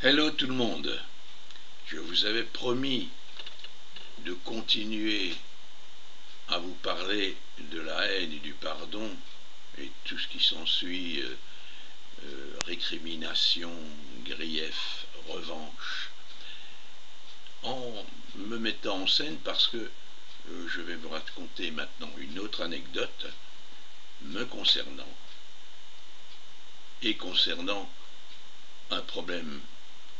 Hello tout le monde. Je vous avais promis de continuer à vous parler de la haine et du pardon et tout ce qui s'ensuit, récrimination, grief, revanche, en me mettant en scène parce que je vais vous raconter maintenant une autre anecdote me concernant et concernant un problème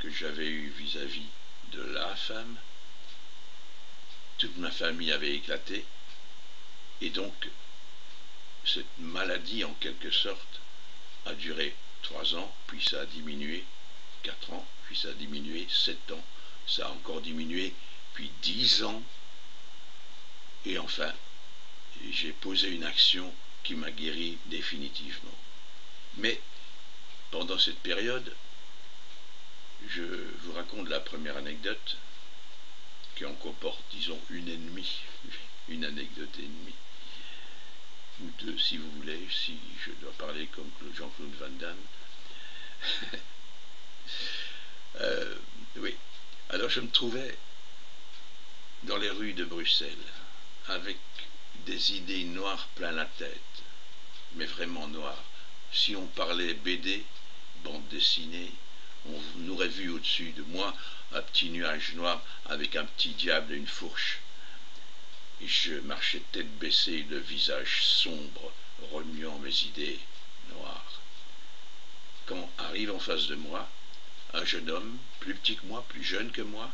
que j'avais eu vis-à-vis de la femme. Toute ma famille avait éclaté, et donc cette maladie en quelque sorte a duré 3 ans, puis ça a diminué 4 ans, puis ça a diminué 7 ans, ça a encore diminué, puis 10 ans, et enfin j'ai posé une action qui m'a guéri définitivement. Mais pendant cette période, je vous raconte la première anecdote qui en comporte, disons, une ennemie, une anecdote ennemie, ou deux si vous voulez, si je dois parler comme Jean-Claude Van Damme. Oui. Alors je me trouvais dans les rues de Bruxelles, avec des idées noires plein la tête, mais vraiment noires. Si on parlait BD, bande dessinée, on aurait vu au-dessus de moi un petit nuage noir avec un petit diable et une fourche. Et je marchais tête baissée, le visage sombre, remuant mes idées noires. Quand arrive en face de moi un jeune homme, plus petit que moi, plus jeune que moi,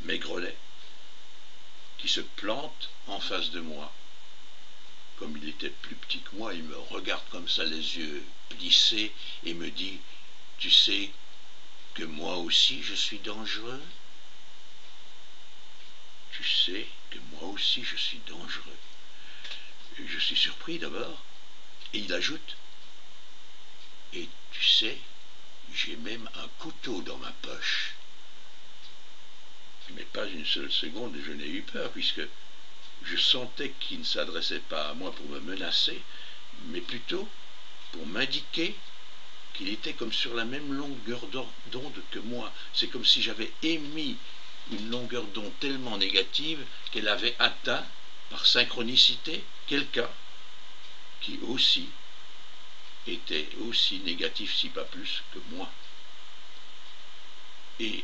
maigrelet, qui se plante en face de moi. Comme il était plus petit que moi, il me regarde comme ça, les yeux plissés, et me dit « Tu sais que moi aussi je suis dangereux ? Tu sais que moi aussi je suis dangereux ?» Et je suis surpris d'abord, et il ajoute « Et tu sais, j'ai même un couteau dans ma poche. » Mais pas une seule seconde je n'ai eu peur, puisque je sentais qu'il ne s'adressait pas à moi pour me menacer, mais plutôt pour m'indiquer qu'il était comme sur la même longueur d'onde que moi. C'est comme si j'avais émis une longueur d'onde tellement négative qu'elle avait atteint, par synchronicité, quelqu'un qui aussi était aussi négatif, si pas plus, que moi. Et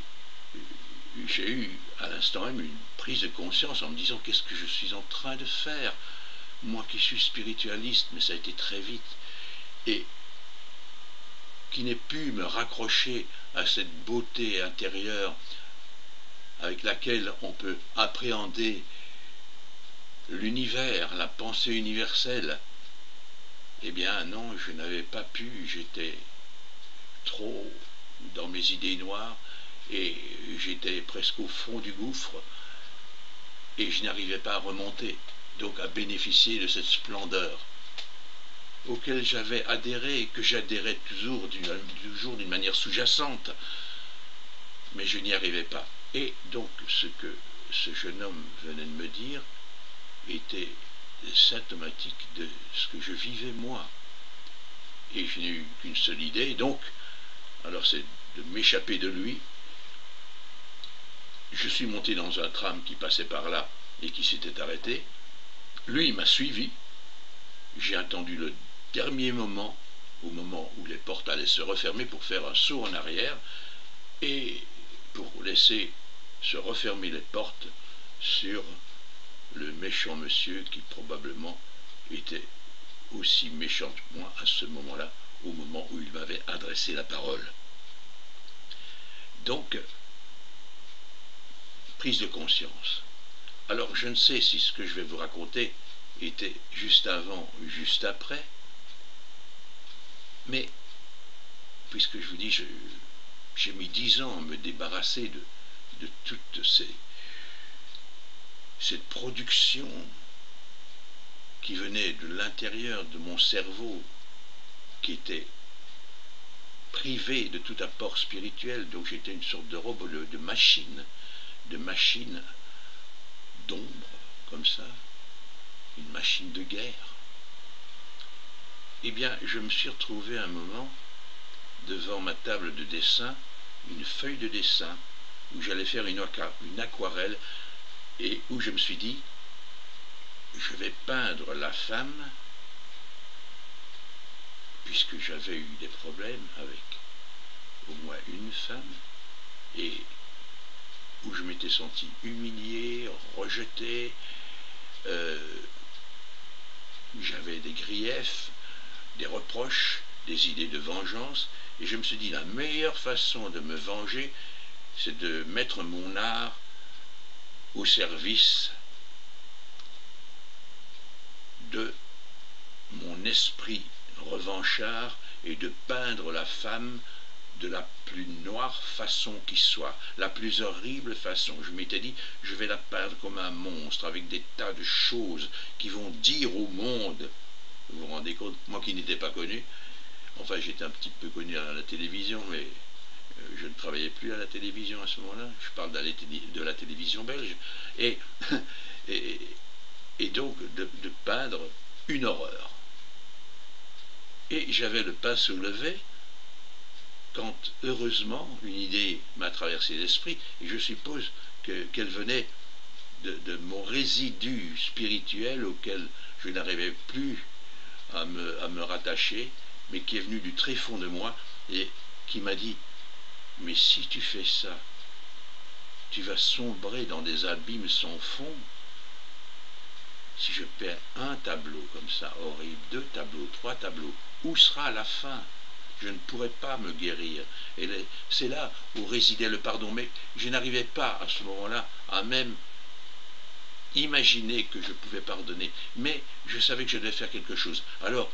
j'ai eu à l'instant même une prise de conscience en me disant qu'est-ce que je suis en train de faire, moi qui suis spiritualiste, mais ça a été très vite, et qui n'ai pu me raccrocher à cette beauté intérieure avec laquelle on peut appréhender l'univers, la pensée universelle. Eh bien non, je n'avais pas pu, j'étais trop dans mes idées noires, et j'étais presque au fond du gouffre, et je n'arrivais pas à remonter, donc à bénéficier de cette splendeur auquel j'avais adhéré, et que j'adhérais toujours d'une manière sous-jacente, mais je n'y arrivais pas. Et donc ce que ce jeune homme venait de me dire était symptomatique de ce que je vivais moi. Et je n'ai eu qu'une seule idée, donc, alors c'est de m'échapper de lui. Je suis monté dans un tram qui passait par là et qui s'était arrêté. Lui, il m'a suivi. J'ai attendu le dernier moment, au moment où les portes allaient se refermer, pour faire un saut en arrière et pour laisser se refermer les portes sur le méchant monsieur qui probablement était aussi méchant que moi à ce moment-là, au moment où il m'avait adressé la parole. Donc, prise de conscience. Alors, je ne sais si ce que je vais vous raconter était juste avant ou juste après, mais, puisque je vous dis, j'ai mis 10 ans à me débarrasser de toute cette production qui venait de l'intérieur de mon cerveau, qui était privé de tout apport spirituel, donc j'étais une sorte de robot, de machine d'ombre, comme ça, une machine de guerre. Eh bien, je me suis retrouvé un moment devant ma table de dessin une feuille de dessin où j'allais faire une aquarelle et où je me suis dit, je vais peindre la femme, puisque j'avais eu des problèmes avec au moins une femme, et où je m'étais senti humilié, rejeté, j'avais des griefs, des reproches, des idées de vengeance, et je me suis dit, la meilleure façon de me venger, c'est de mettre mon art au service de mon esprit revanchard et de peindre la femme de la plus noire façon qui soit, la plus horrible façon. Je m'étais dit, je vais la peindre comme un monstre, avec des tas de choses qui vont dire au monde, vous vous rendez compte, moi qui n'étais pas connu, enfin j'étais un petit peu connu à la télévision, mais je ne travaillais plus à la télévision à ce moment-là, je parle de la télévision belge, et donc de peindre une horreur. Et j'avais le pinceau levé, quand heureusement une idée m'a traversé l'esprit, et je suppose qu'elle venait de mon résidu spirituel auquel je n'arrivais plus à me rattacher, mais qui est venu du tréfonds de moi et qui m'a dit, mais si tu fais ça, tu vas sombrer dans des abîmes sans fond. Si je perds un tableau comme ça, horrible, 2 tableaux, 3 tableaux, où sera la fin? Je ne pourrais pas me guérir. Et c'est là où résidait le pardon. Mais je n'arrivais pas à ce moment-là à même imaginer que je pouvais pardonner. Mais je savais que je devais faire quelque chose. Alors,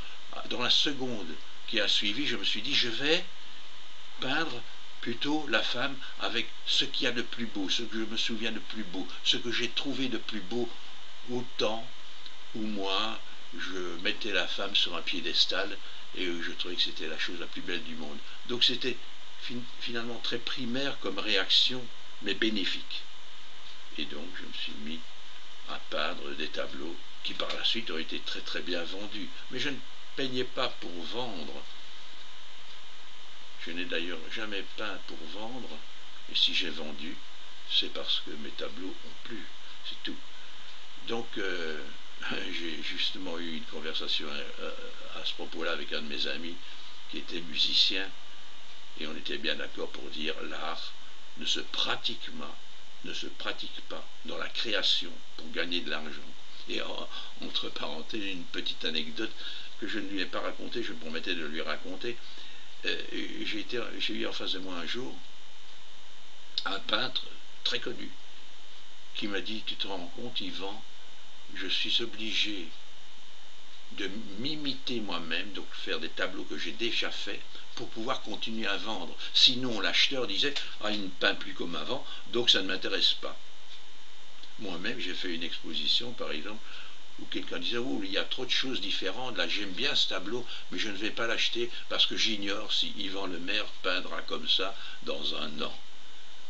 dans la seconde qui a suivi, je me suis dit, je vais peindre plutôt la femme avec ce qu'il y a de plus beau, ce que je me souviens de plus beau, ce que j'ai trouvé de plus beau au temps où moi, je mettais la femme sur un piédestal et je trouvais que c'était la chose la plus belle du monde. Donc c'était finalement très primaire comme réaction, mais bénéfique. Et donc je me suis mis à peindre des tableaux qui par la suite ont été très très bien vendus. Mais je ne peignais pas pour vendre. Je n'ai d'ailleurs jamais peint pour vendre, et si j'ai vendu, c'est parce que mes tableaux ont plu, c'est tout. Donc j'ai justement eu une conversation à ce propos-là avec un de mes amis qui était musicien, et on était bien d'accord pour dire l'art ne se pratique pas dans la création pour gagner de l'argent. Et entre parenthèses, une petite anecdote que je ne lui ai pas racontée, je me promettais de lui raconter. J'ai eu en face de moi un jour un peintre très connu qui m'a dit, tu te rends compte, Yvan, je suis obligé de m'imiter moi-même, donc faire des tableaux que j'ai déjà faits pour pouvoir continuer à vendre. Sinon l'acheteur disait, ah, il ne peint plus comme avant, donc ça ne m'intéresse pas. Moi-même j'ai fait une exposition par exemple où quelqu'un disait, oh, il y a trop de choses différentes, là j'aime bien ce tableau, mais je ne vais pas l'acheter parce que j'ignore si Yvan Le Maire peindra comme ça dans un an.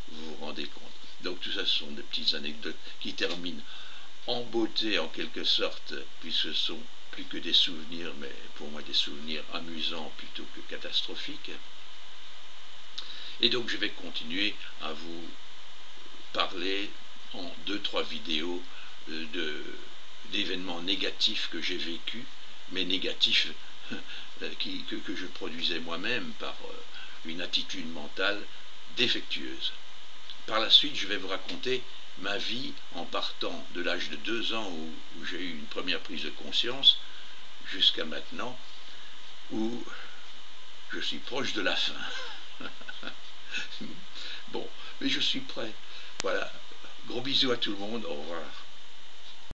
Vous vous rendez compte? Donc tout ça, ce sont des petites anecdotes qui terminent en beauté en quelque sorte, puisque ce sont plus que des souvenirs, mais pour moi des souvenirs amusants plutôt que catastrophiques. Et donc je vais continuer à vous parler en 2-3 vidéos d'événements négatifs que j'ai vécus, mais négatifs que je produisais moi-même par une attitude mentale défectueuse. Par la suite, je vais vous raconter ma vie en partant de l'âge de 2 ans où j'ai eu une première prise de conscience jusqu'à maintenant où je suis proche de la fin. Bon, mais je suis prêt. Voilà, gros bisous à tout le monde, au revoir.